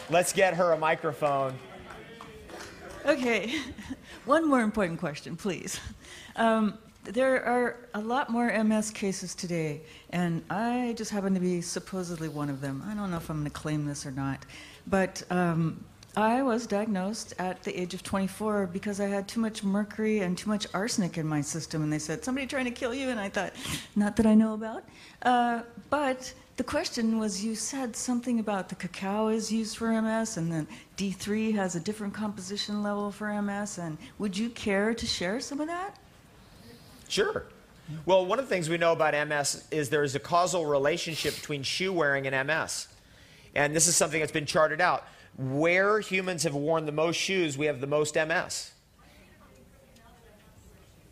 Let's get her a microphone. Okay, one more important question, please. There are a lot more MS cases today, and I just happen to be supposedly one of them. I don't know if I'm going to claim this or not, but I was diagnosed at the age of 24 because I had too much mercury and too much arsenic in my system, and they said, somebody trying to kill you, and I thought, not that I know about. But the question was, you said something about the cacao is used for MS, and then D3 has a different composition level for MS, and would you care to share some of that? Sure. Well, one of the things we know about MS is there is a causal relationship between shoe wearing and MS. And this is something that's been charted out. Where humans have worn the most shoes, we have the most MS.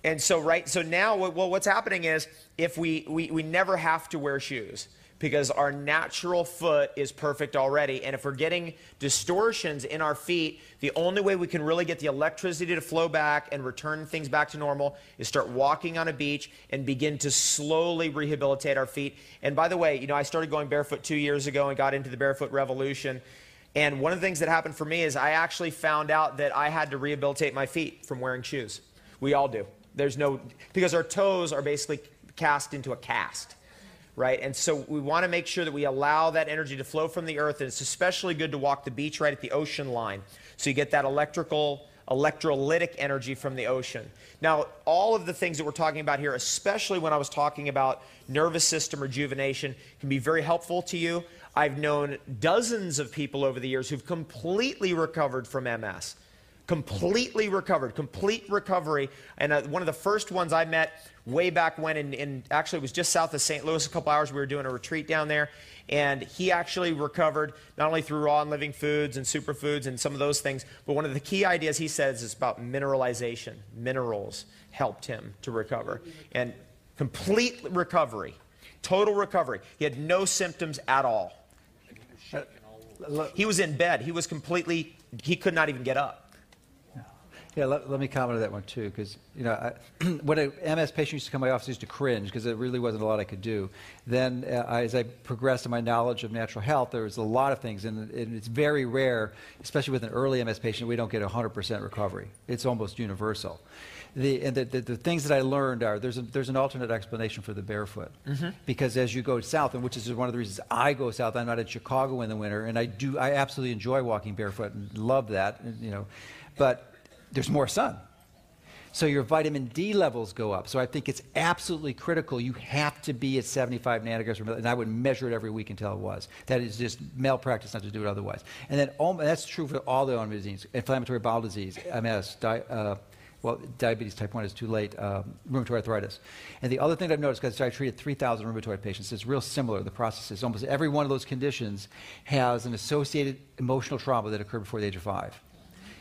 And so, so now, well, what's happening is if we never have to wear shoes because our natural foot is perfect already. And if we're getting distortions in our feet, the only way we can really get the electricity to flow back and return things back to normal is start walking on a beach and begin to slowly rehabilitate our feet. And by the way, you know, I started going barefoot 2 years ago and got into the barefoot revolution. And one of the things that happened for me is I actually found out that I had to rehabilitate my feet from wearing shoes. We all do. Because our toes are basically cast into a cast. Right? And so we want to make sure that we allow that energy to flow from the earth, and it's especially good to walk the beach right at the ocean line. So you get that electrolytic energy from the ocean. Now, all of the things that we're talking about here, especially when I was talking about nervous system rejuvenation, can be very helpful to you. I've known dozens of people over the years who've completely recovered from MS. Completely recovered, complete recovery. And one of the first ones I met way back when, actually it was just south of St. Louis, a couple hours, we were doing a retreat down there, and he actually recovered not only through raw and living foods and superfoods and some of those things, but one of the key ideas he says is about mineralization. Minerals helped him to recover. And complete recovery, total recovery. He had no symptoms at all. He was in bed. He was completely, he could not even get up. Yeah, let me comment on that one too, because when an MS patient used to come to my office, I used to cringe because there really wasn't a lot I could do. Then, as I progressed in my knowledge of natural health, there was a lot of things, and it's very rare, especially with an early MS patient, we don't get 100% recovery. It's almost universal. The things that I learned are there's an alternate explanation for the barefoot, because as you go south, and which is one of the reasons I go south. I'm not in Chicago in the winter, and I absolutely enjoy walking barefoot and love that, but there's more sun. So your vitamin D levels go up. So I think it's absolutely critical. You have to be at 75 nanograms per milliliter, and I would measure it every week until it was. That is just malpractice not to do it otherwise. And then that's true for all the autoimmune disease, inflammatory bowel disease, MS, diabetes type 1 is too late, rheumatoid arthritis. And the other thing I've noticed, because I treated 3,000 rheumatoid patients, it's real similar. The process is almost every one of those conditions has an associated emotional trauma that occurred before the age of 5.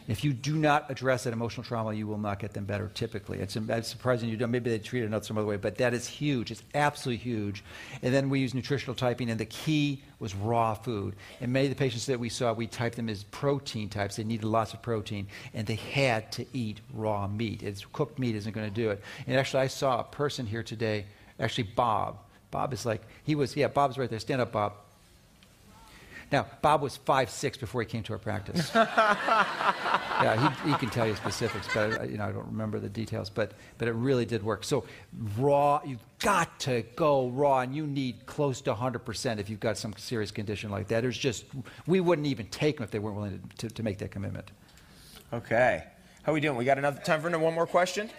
If you do not address that emotional trauma, you will not get them better typically. It's surprising you don't. Maybe they treat it some other way, but that is huge. It's absolutely huge. And then we use nutritional typing, and the key was raw food. And many of the patients that we saw, we typed them as protein types. They needed lots of protein, and they had to eat raw meat. Cooked meat isn't going to do it. And actually, I saw a person here today, actually Bob. Bob is like, Bob's right there. Stand up, Bob. Now, Bob was 5'6" before he came to our practice. Yeah, he can tell you specifics, but I don't remember the details. But it really did work. So raw, you've got to go raw, and you need close to 100% if you've got some serious condition like that. We wouldn't even take them if they weren't willing to make that commitment. Okay. How are we doing? We got enough time for one more question?